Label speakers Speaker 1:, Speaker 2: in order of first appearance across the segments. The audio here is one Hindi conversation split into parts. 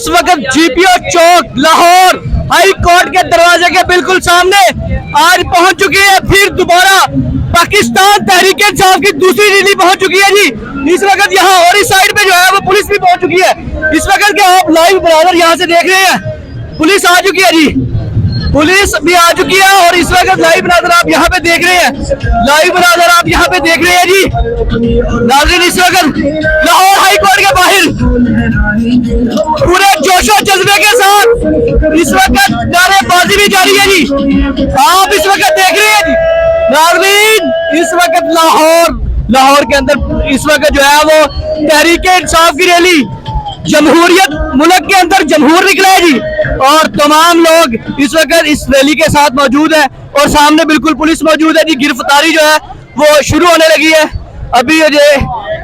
Speaker 1: इस वक्त जीपीओ चौक लाहौर हाई कोर्ट के दरवाजे के बिल्कुल सामने आज पहुंच चुकी है फिर दोबारा पाकिस्तान तहरीक इंसाफ की दूसरी रैली पहुंच चुकी है जी। इस वक्त यहाँ और इस साइड पे जो है वो पुलिस भी पहुंच चुकी है। इस वक्त के आप लाइव बराबर यहाँ से देख रहे हैं, पुलिस आ चुकी है जी, पुलिस भी आ चुकी है। और इस वक्त लाइव बराबर आप यहाँ पे देख रहे हैं, लाइव बराबर आप यहाँ पे देख रहे हैं जी। नाज़रीन इस वक्त लाहौर हाई कोर्ट के बाहर पूरे जोशो जज्बे के साथ इस वक्त नारेबाजी भी जारी है जी। आप इस वक्त देख रहे हैं जी नाज़रीन, इस वक्त लाहौर के अंदर इस वक्त जो है वो तहरीक इंसाफ की रैली, जमहूरियत, मुल्क के अंदर जमहूर निकला है जी। और तमाम लोग इस वक्त इस रैली के साथ मौजूद है और सामने बिल्कुल पुलिस मौजूद है जी। गिरफ्तारी जो है वो शुरू होने लगी है। अभी ये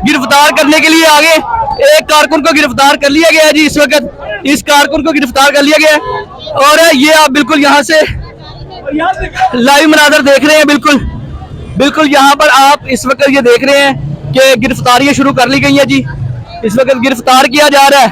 Speaker 1: गिरफ्तार करने के लिए आगे एक कारकुन को गिरफ्तार कर लिया गया है जी। इस वक्त इस कारकुन को गिरफ्तार कर लिया गया है और ये आप बिल्कुल यहाँ से लाइव मनाज़र देख रहे हैं। बिल्कुल यहाँ पर आप इस वक्त ये देख रहे हैं कि गिरफ्तारियां शुरू कर ली गई है जी। इस वक्त गिरफ्तार किया जा रहा है।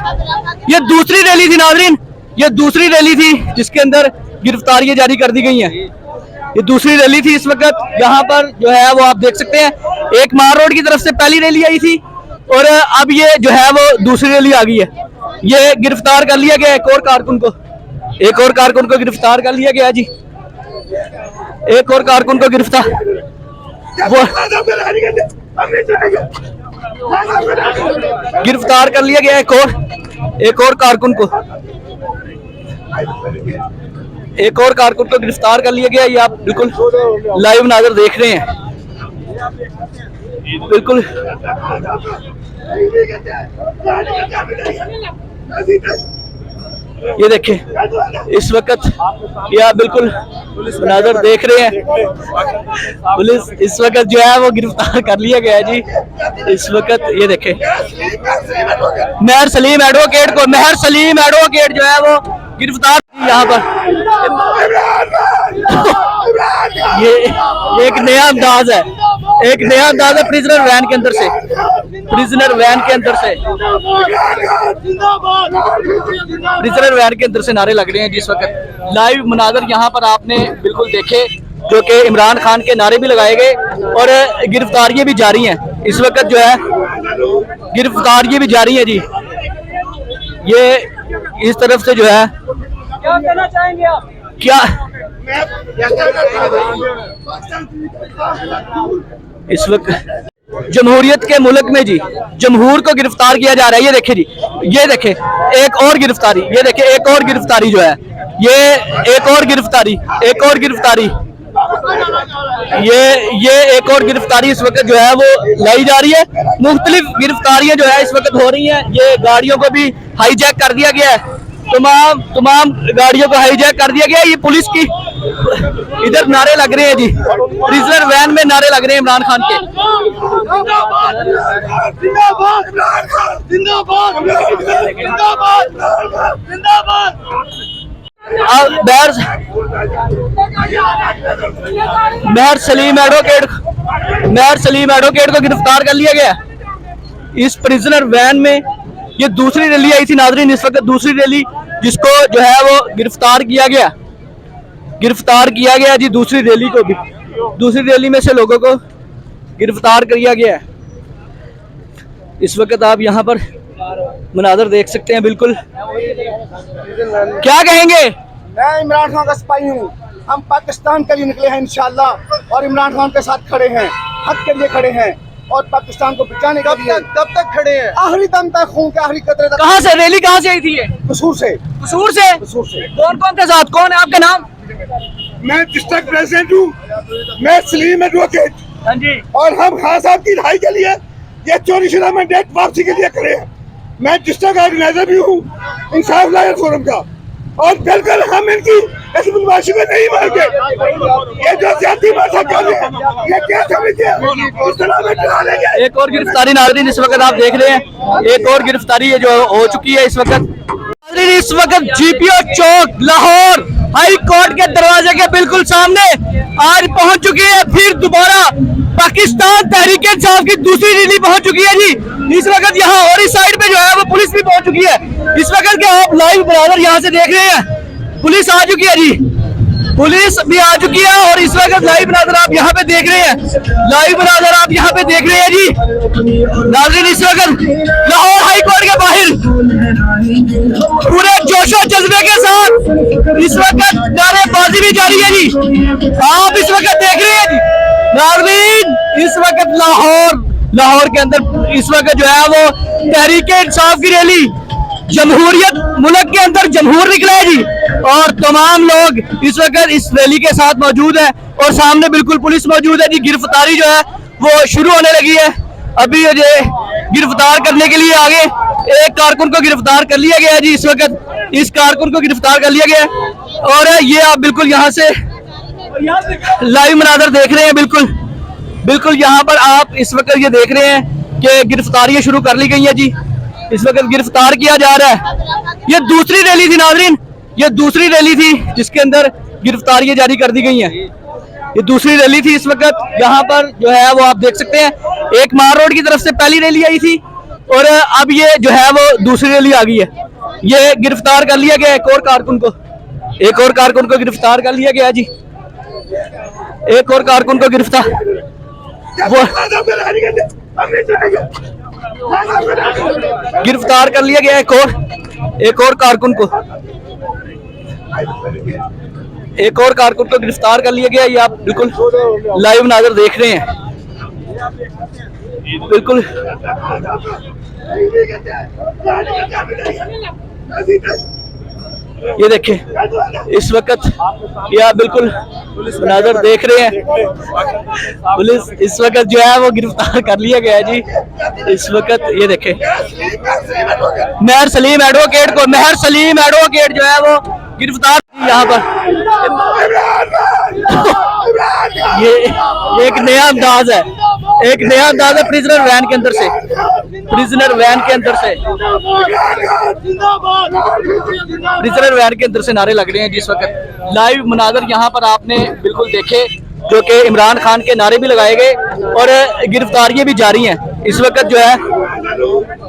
Speaker 1: ये दूसरी रैली थी नाज़रीन, ये दूसरी रैली थी जिसके अंदर गिरफ्तारियां जारी कर दी गई हैं। ये दूसरी रैली थी। इस वक्त यहाँ पर जो है वो आप देख सकते हैं एक मार रोड की तरफ से पहली रैली आई थी और अब ये जो है वो दूसरी रैली आ गई है। ये गिरफ्तार कर लिया गया एक और कारकुन को गिरफ्तार कर लिया गया जी। एक और कारकुन को गिरफ्तार कर लिया गया, एक और कारकुन को गिरफ्तार कर लिया गया। ये आप बिल्कुल लाइव नाज़र देख रहे हैं। बिल्कुल ये देखें इस वक्त ये आप बिल्कुल नाज़र देख रहे हैं। पुलिस इस वक्त जो है वो गिरफ्तार कर लिया गया है जी। इस वक्त ये देखें मेहर सलीम एडवोकेट जो है वो गिरफ्तार यहाँ पर। ये एक नया अंदाज है, प्रिजनर वैन के अंदर से नारे लग रहे हैं जिस वक्त लाइव मनाज़र यहाँ पर आपने बिल्कुल देखे, जो कि इमरान खान के नारे भी लगाए गए और गिरफ्तारियां भी जारी हैं। इस वक्त जो है गिरफ्तारियां भी जारी हैं जी। ये इस तरफ से जो है क्या कहना चाहेंगे आप? क्या इस वक्त जमहूरियत के मुल्क में जी जमहूर को गिरफ्तार किया जा रहा है। ये देखे जी, ये देखे एक और गिरफ्तारी, ये देखे एक और गिरफ्तारी जो है, ये एक और गिरफ्तारी, ये एक और गिरफ्तारी इस वक्त जो है वो लाई जा रही है। मुख्तलिफ गिरफ्तारियां जो है इस वक्त हो रही हैं। ये गाड़ियों को भी हाईजैक कर दिया गया है, तमाम गाड़ियों को हाईजैक कर दिया गया है। ये पुलिस की इधर नारे लग रहे हैं जी, प्रिजनर वैन में नारे लग रहे हैं इमरान खान के। मेहर सलीम एडवोकेट को गिरफ्तार कर लिया गया इस प्रिजनर वैन में। ये दूसरी रैली आई थी नाज़रीन, इस वक्त दूसरी रैली जिसको जो है वो गिरफ्तार किया गया जी। दूसरी रैली में से लोगों को गिरफ्तार किया गया है। इस वक्त आप यहाँ पर मनाज़र देख सकते हैं। बिल्कुल क्या कहेंगे?
Speaker 2: मैं इमरान खान का सिपाही हूँ। हम पाकिस्तान के लिए निकले हैं इंशाल्लाह और इमरान खान के साथ खड़े हैं, हक के लिए खड़े हैं और पाकिस्तान को बचाने के लिए। कब तक खड़े हैं? आखिरी दम तक, खून के आखिरी कतरे तक।
Speaker 1: कहाँ से रैली कहाँ से आई थी? ये
Speaker 2: कसूर से।
Speaker 1: कौन कौन के साथ? कौन है आपका नाम?
Speaker 2: मैं डिस्ट्रिक्ट प्रेसिडेंट हूँ, मैं सलीम एडवोकेट।
Speaker 1: हाँ जी।
Speaker 2: और हम खान साहब की रिहाई के लिए, ये चोरीशुदा मैंडेट वापसी के लिए खड़े हैं। मैं डिस्ट्रिक्ट ऑर्गेनाइजर भी हूँ इंसाफ लायर फोरम का और बिल्कुल हम इनकी इस बदमाशी को नहीं मानते। ये जो जाती भाषा कर रहे हैं, ये क्या समझते हैं?
Speaker 1: एक और गिरफ्तारी नाज़रीन इस वक्त आप देख रहे हैं, एक और गिरफ्तारी जो हो चुकी है इस वक्त। जीपीओ चौक लाहौर हाई कोर्ट के दरवाजे के बिल्कुल सामने आज पहुंच चुकी है फिर दोबारा पाकिस्तान तहरीक इंसाफ की दूसरी रैली पहुंच चुकी है जी। इस वक्त यहाँ और इस साइड पे जो है वो पुलिस भी पहुंच चुकी है। इस वक्त के आप लाइव बराबर यहाँ से देख रहे हैं, पुलिस आ चुकी है जी, पुलिस भी आ चुकी है। और इस वक्त लाइव बराबर आप यहाँ पे देख रहे हैं, लाइव बराबर आप यहाँ पे देख रहे हैं जी। नाज़रीन इस वक्त लाहौर हाई कोर्ट के बाहर पूरे जोशो जज्बे के साथ इस वक्त नारेबाजी भी जारी है जी। आप इस वक्त देख रहे हैं जी नाज़रीन, इस वक्त लाहौर के अंदर इस वक्त जो है वो तहरीक इंसाफ की रैली, जमहूरियत, मुल्क के अंदर जमहूर निकला है जी। और तमाम लोग इस वक्त इस रैली के साथ मौजूद है और सामने बिल्कुल पुलिस मौजूद है जी। गिरफ्तारी जो है वो शुरू होने लगी है। अभी ये गिरफ्तार करने के लिए आगे एक कारकुन को गिरफ्तार कर लिया गया है जी। इस वक्त इस कारकुन को गिरफ्तार कर लिया गया है और ये आप बिल्कुल यहाँ से लाइव मनाज़र देख रहे हैं। बिल्कुल यहाँ पर आप इस वक्त ये देख रहे हैं कि गिरफ्तारियां शुरू कर ली गई है जी। इस वक्त गिरफ्तार किया जा रहा है। ये दूसरी रैली थी नाज़रीन, ये दूसरी रैली थी जिसके अंदर गिरफ्तारियां जारी कर दी गई हैं। ये दूसरी रैली थी। इस वक्त यहाँ पर जो है वो आप देख सकते हैं, एक मार रोड की तरफ से पहली रैली आई थी और अब ये जो है वो दूसरी रैली आ गई है। ये गिरफ्तार कर लिया गया एक और कारकुन को गिरफ्तार कर लिया गया जी। एक और कारकुन को गिरफ्तार कर लिया गया, एक और कारकुन को गिरफ्तार कर लिया गया। ये आप बिल्कुल लाइव नाज़र देख रहे हैं। बिल्कुल ये देखें इस वक्त ये आप बिल्कुल नाज़र देख रहे हैं, पुलिस इस वक्त जो है वो गिरफ्तार कर लिया गया है जी। इस वक्त ये देखें मेहर सलीम एडवोकेट जो है वो गिरफ्तार यहाँ पर। ये एक नया अंदाज है, प्रिजनर वैन के अंदर से नारे लग रहे हैं जिस वक्त लाइव मनाज़र यहाँ पर आपने बिल्कुल देखे, जो कि इमरान खान के नारे भी लगाए गए और गिरफ्तारियां भी जारी हैं। इस वक्त जो है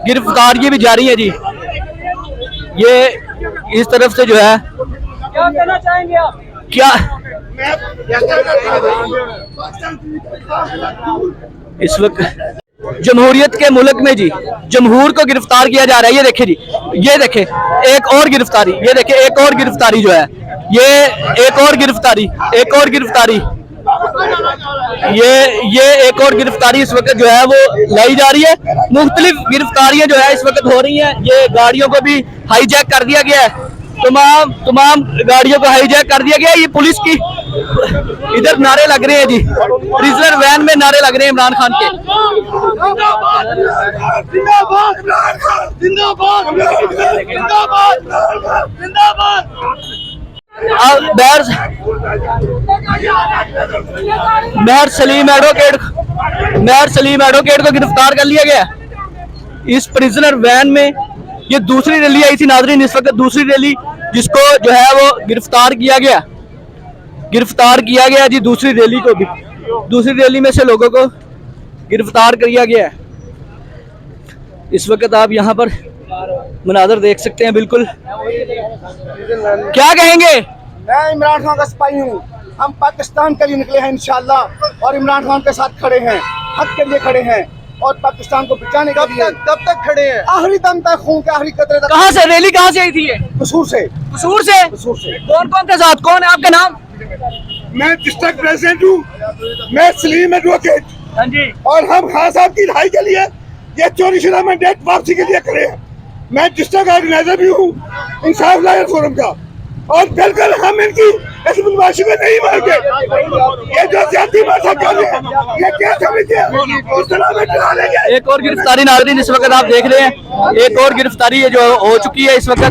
Speaker 1: गिरफ्तारियां भी जारी हैं जी। ये इस तरफ से जो है क्या कहना चाहेंगे आप? क्या इस वक्त जमहूरियत के मुल्क में जी जमहूर को गिरफ्तार किया जा रहा है। ये देखे जी, ये देखे एक और गिरफ्तारी, ये देखे एक और गिरफ्तारी जो है, ये एक और गिरफ्तारी, ये एक और गिरफ्तारी इस वक्त जो है वो लाई जा रही है। मुख्तलिफ गिरफ्तारियां जो है इस वक्त हो रही हैं। ये गाड़ियों को भी हाईजैक कर दिया गया है, तमाम गाड़ियों को हाईजैक कर दिया गया है। ये पुलिस की इधर नारे लग रहे हैं जी, प्रिजनर वैन में नारे लग रहे हैं इमरान खान के। मेहर सलीम एडवोकेट को गिरफ्तार कर लिया गया इस प्रिजनर वैन में। ये दूसरी रैली आई थी नाज़रीन, इस वक्त दूसरी रैली जिसको जो है वो गिरफ्तार किया गया जी। दूसरी रैली को भी, दूसरी रैली में से लोगों को गिरफ्तार किया गया है। इस वक्त आप यहाँ पर मनाज़र देख सकते हैं। बिल्कुल क्या कहेंगे?
Speaker 3: मैं इमरान खान का सिपाही हूँ। हम पाकिस्तान के लिए निकले हैं इंशाल्लाह और इमरान खान के साथ खड़े हैं, हक के लिए खड़े हैं और पाकिस्तान को बचाने के लिए। कब तक खड़े हैं? आखिरी दम तक, खून के आखिरी कतरे तक।
Speaker 1: कहाँ से रैली कहाँ से आई थी? ये
Speaker 3: कसूर से।
Speaker 1: कौन कौन के साथ? कौन है आपका नाम?
Speaker 2: मैं डिस्ट्रिक्ट प्रेसिडेंट हूँ, मैं सलीम एडवोकेट।
Speaker 1: हाँ जी।
Speaker 2: और हम खान साहब की रिहाई के लिए, ये चोरीशुदा मैंडेट वापसी के लिए खड़े हैं। मैं डिस्ट्रिक्ट ऑर्गेनाइजर भी हूँ इंसाफ लायर फोरम का और बिल्कुल हम इनकी इस बदमाशी को नहीं मानते। ये जो जाति भाषा कर रहे हैं, ये क्या समझते हैं? उस तरह में चला लेंगे।
Speaker 1: एक और गिरफ्तारी नाज़रीन इस वक्त आप देख रहे हैं, एक और गिरफ्तारी है जो हो चुकी है इस वक्त।